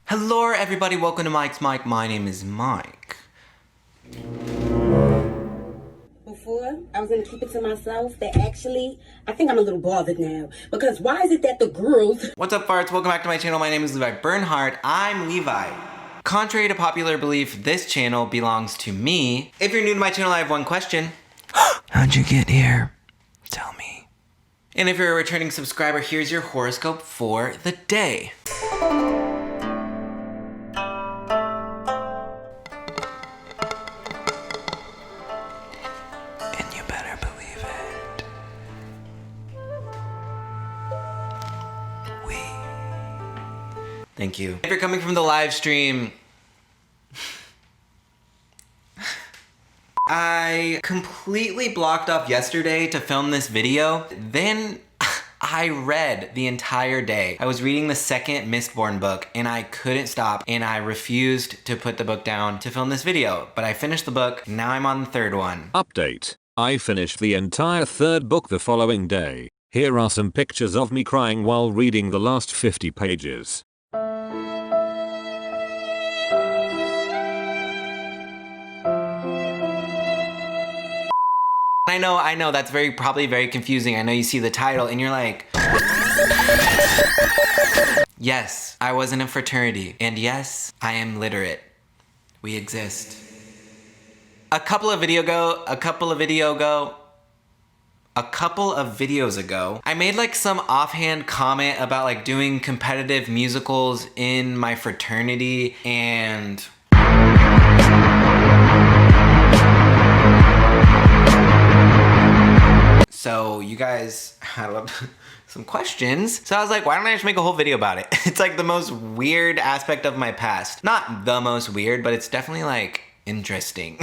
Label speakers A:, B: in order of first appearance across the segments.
A: Hello everybody, welcome to Mike's Mike. My name is Mike.
B: Before, I was going to keep it to myself, but actually, I think I'm a little bothered now. Because why is it that the girls...
A: What's up farts? Welcome back to my channel. My name is Levi Bernhardt. I'm Levi. Contrary to popular belief, this channel belongs to me. If you're new to my channel, I have one question. How'd you get here? Tell me. And if you're a returning subscriber, here's your horoscope for the day. Thank you. If you're coming from the live stream, I completely blocked off yesterday to film this video. Then I read the entire day. I was reading the second Mistborn book and I couldn't stop and I refused to put the book down to film this video. But I finished the book, now I'm on the third one.
C: Update. I finished the entire third book the following day. Here are some pictures of me crying while reading the last 50 pages.
A: I know, that's probably very confusing. I know you see the title and you're like, yes, I was in a fraternity. And yes, I am literate. We exist. A couple of videos ago, I made like some offhand comment about like doing competitive musicals in my fraternity and so you guys had some questions. So I was like, why don't I just make a whole video about it? It's like the most weird aspect of my past. Not the most weird, but it's definitely like interesting.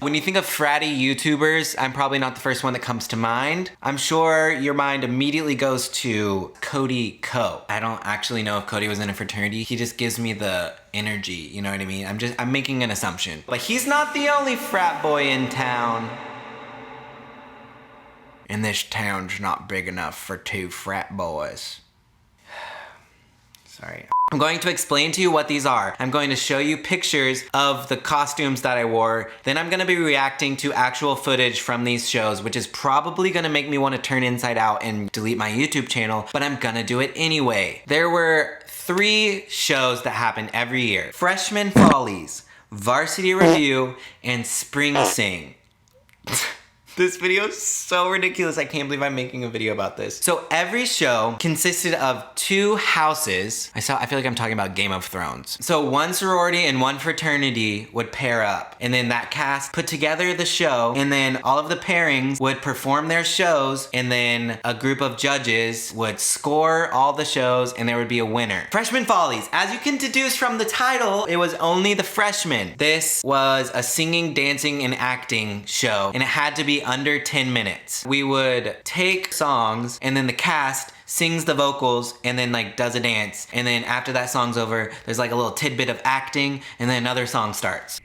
A: When you think of fratty YouTubers, I'm probably not the first one that comes to mind. I'm sure your mind immediately goes to Cody Ko. I don't actually know if Cody was in a fraternity. He just gives me the energy, you know what I mean? I'm making an assumption. Like, he's not the only frat boy in town. And this town's not big enough for 2 frat boys. Sorry. I'm going to explain to you what these are. I'm going to show you pictures of the costumes that I wore. Then I'm gonna be reacting to actual footage from these shows, which is probably gonna make me wanna turn inside out and delete my YouTube channel, but I'm gonna do it anyway. There were 3 shows that happen every year. Freshman Follies, Varsity Review, and Spring Sing. This video is so ridiculous. I can't believe I'm making a video about this. So every show consisted of 2 houses. I feel like I'm talking about Game of Thrones. So one sorority and one fraternity would pair up, and then that cast put together the show, and then all of the pairings would perform their shows, and then a group of judges would score all the shows, and there would be a winner. Freshman Follies. As you can deduce from the title, it was only the freshmen. This was a singing, dancing, and acting show, and it had to be under 10 minutes. We would take songs and then the cast sings the vocals and then like does a dance. And then after that song's over, there's like a little tidbit of acting and then another song starts.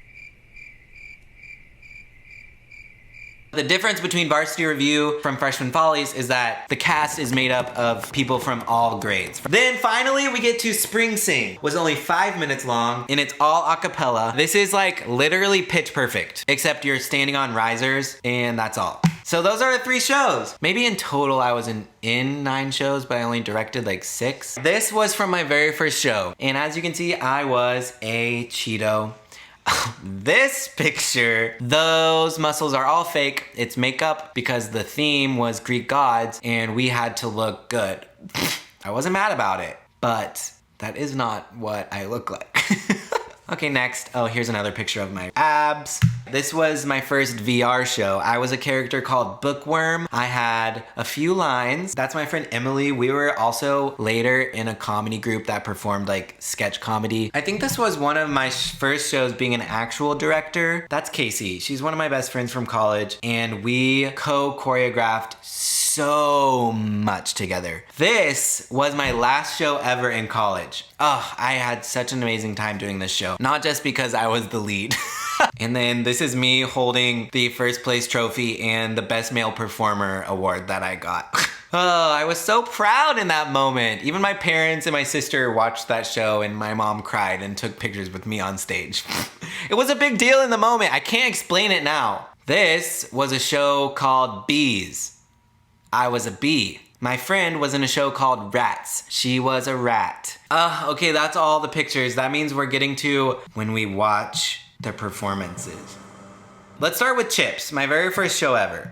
A: The difference between Varsity Review from Freshman Follies is that the cast is made up of people from all grades. Then finally we get to Spring Sing. Was only 5 minutes long and it's all a cappella. This is like literally pitch perfect, except you're standing on risers and that's all. So those are the 3 shows. Maybe in total I was in 9 shows, but I only directed like 6. This was from my very first show. And as you can see, I was a Cheeto. This picture, those muscles are all fake. It's makeup because the theme was Greek gods and we had to look good. I wasn't mad about it, but that is not what I look like. Okay, next. Oh, here's another picture of my abs. This was my first VR show. I was a character called Bookworm. I had a few lines. That's my friend Emily. We were also later in a comedy group that performed like sketch comedy. I think this was one of my first shows being an actual director. That's Casey. She's one of my best friends from college and we co-choreographed so much together. This was my last show ever in college. Oh, I had such an amazing time doing this show. Not just because I was the lead. And then this is me holding the first place trophy and the best male performer award that I got. Oh, I was so proud in that moment. Even my parents and my sister watched that show and my mom cried and took pictures with me on stage. It was a big deal in the moment. I can't explain it now. This was a show called Bees. I was a bee. My friend was in a show called Rats. She was a rat. Okay, that's all the pictures. That means we're getting to when we watch the performances. Let's start with Chips, my very first show ever.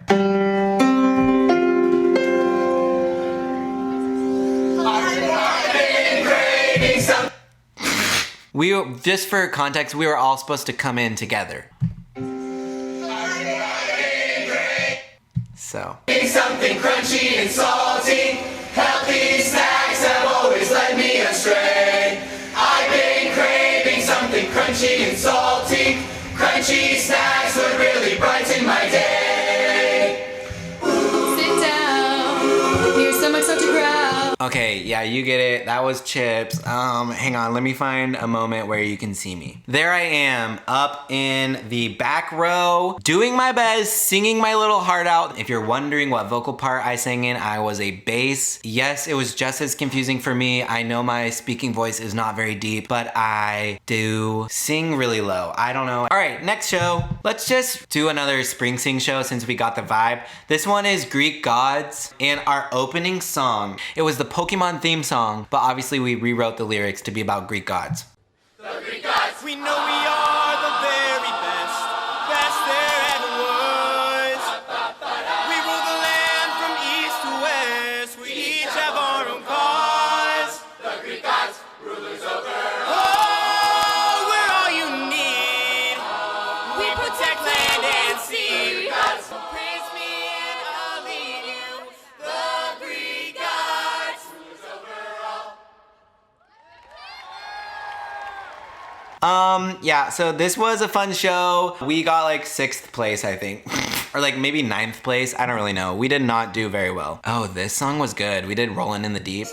A: Just for context, we were all supposed to come in together. So.
D: Something crunchy and salty. Healthy snacks have always led me astray. I've been craving something crunchy and salty. Crunchy snacks would really brighten my day.
E: Sit down. Here's some autograph.
A: Okay, yeah, you get it. That was Chips. Hang on, let me find a moment where you can see me. There I am, up in the back row, doing my best, singing my little heart out. If you're wondering what vocal part I sang in, I was a bass. Yes, it was just as confusing for me. I know my speaking voice is not very deep, but I do sing really low. I don't know. All right, next show. Let's just do another spring sing show since we got the vibe. This one is Greek Gods, and our opening song, it was the Pokemon theme song, but obviously we rewrote the lyrics to be about Greek gods.
D: The Greek gods, we know we are the very best, best there ever was. We rule the land from east to west, we each have our own cause. The Greek gods, rulers over all, we're all you need. We protect land and sea. Praise me and I'll lead you. The Greek gods, rulers over all.
A: Yeah, so this was a fun show. We got like 6th place, I think. Or like maybe 9th place, I don't really know. We did not do very well. Oh, this song was good. We did Rollin' in the Deep.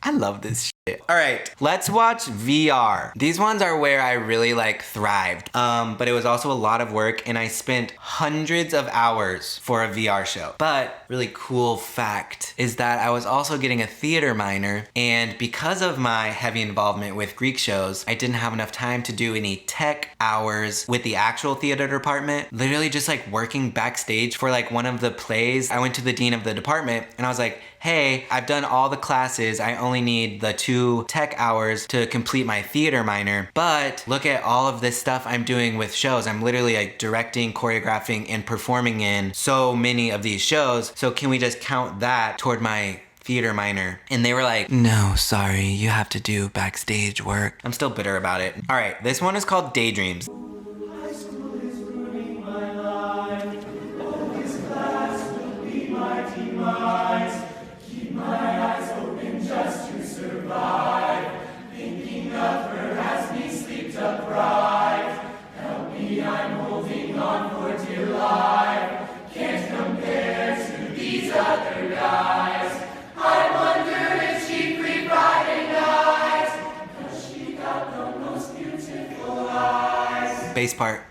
A: I love this shit. All right, let's watch VR. These ones are where I really like thrived. But it was also a lot of work and I spent hundreds of hours for a VR show. But really cool fact is that I was also getting a theater minor, and because of my heavy involvement with Greek shows, I didn't have enough time to do any tech hours with the actual theater department. Literally just like working backstage for like one of the plays. I went to the dean of the department and I was like, hey, I've done all the classes. I only need the 2 tech hours to complete my theater minor. But look at all of this stuff I'm doing with shows. I'm literally like directing, choreographing, and performing in so many of these shows. So can we just count that toward my theater minor? And they were like, no, sorry, you have to do backstage work. I'm still bitter about it. All right, this one is called Daydreams.
D: High school is ruining my life. All this class will be my demise. Keep my eyes open just to survive. Thinking of her has me sleep deprived. Help me, I'm holding on for dear life. Can't compare to these other guys. I wonder if she free Friday nights. Cause she got the most beautiful eyes.
A: Bass part.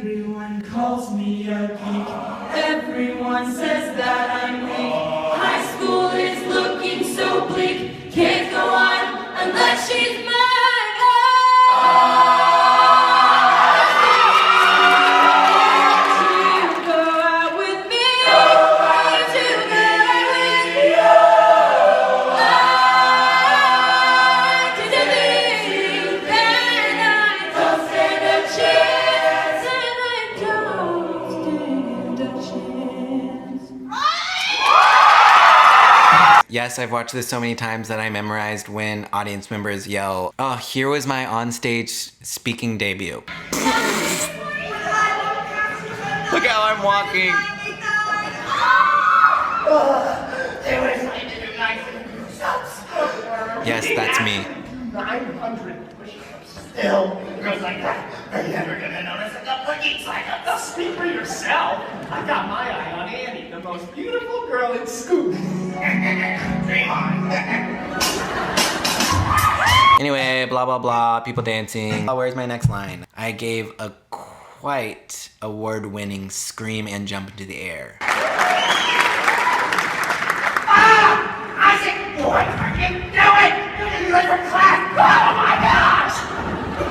D: Everyone calls me a geek. Everyone says that I'm weak. High school is looking so bleak. Can't go on unless she's mine. To go out with me. To go out with you. I did think that I don't stand a chance. And I don't stand a chance.
A: Yes, I've watched this so many times that I memorized when audience members yell, oh, here was my onstage speaking debut. Look how I'm walking.
D: There was my dinner night and goosebumps.
A: Yes, that's me.
D: 900 push-ups. Still, girls like that are never gonna notice a couple of geeks like us. Now speak for yourself. I got my eye on Annie, the most beautiful girl in school. Dream on.
A: Anyway, blah, blah, blah, people dancing. Oh, where's my next line? I gave a quite award-winning scream and jump into the air.
D: Isaac, what are you doing? You're late for class. Oh my gosh!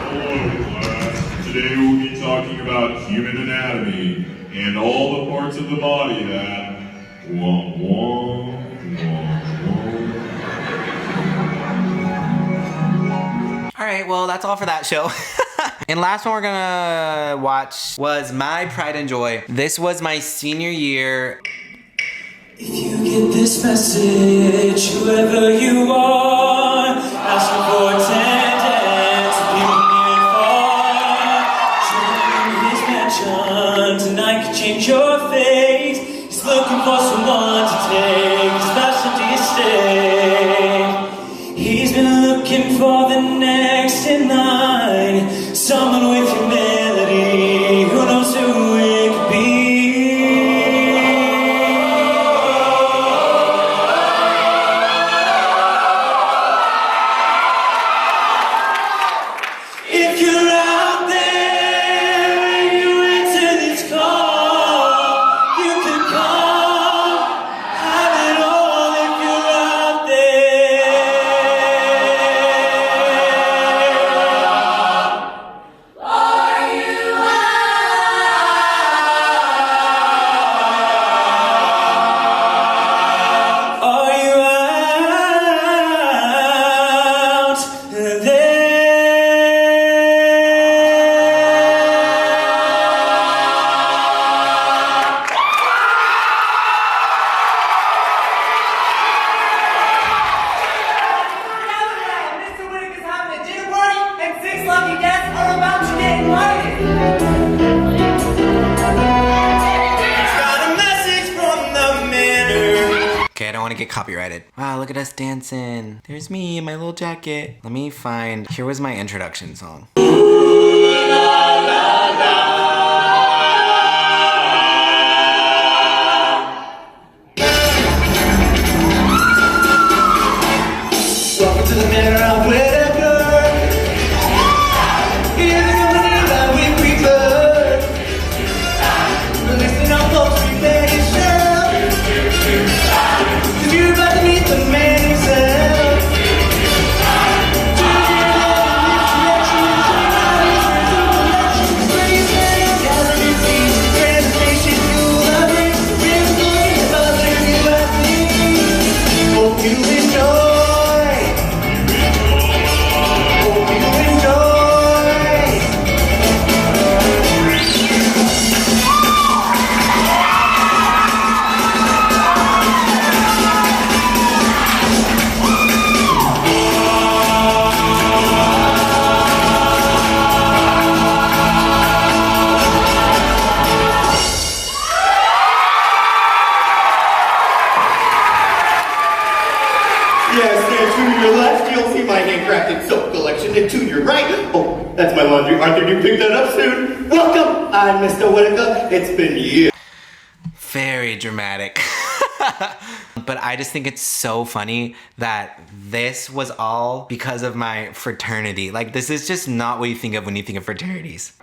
F: Hello, class. Today we'll be talking about human anatomy and all the parts of the body that womp womp womp womp.
A: All right, well, that's all for that show. And last one we're gonna watch was My Pride and Joy. This was my senior year.
G: If you get this message, whoever you are, ask for attendance, people near and far. Join his mansion, tonight could change your fate. He's looking for someone to take his passion to stay. He's been looking for the next in line, someone with humility, who knows who it could be.
A: Okay, I don't want to get copyrighted. Wow, look at us dancing. There's me in my little jacket. Let me find, here was my introduction song.
G: Welcome to the manor of Whitaker. Here's the company that we prefer. Releasing our poultry nation. Cause you're about to meet the man himself. Hope you enjoy. Hope you enjoy.
H: Yes, and to your left, you'll see my handcrafted soap collection, and to your right, oh, that's my laundry. Arthur, you pick that up soon. Welcome, I'm Mr. Whitaker. It's been years.
A: Very dramatic. But I just think it's so funny that this was all because of my fraternity. Like, this is just not what you think of when you think of fraternities.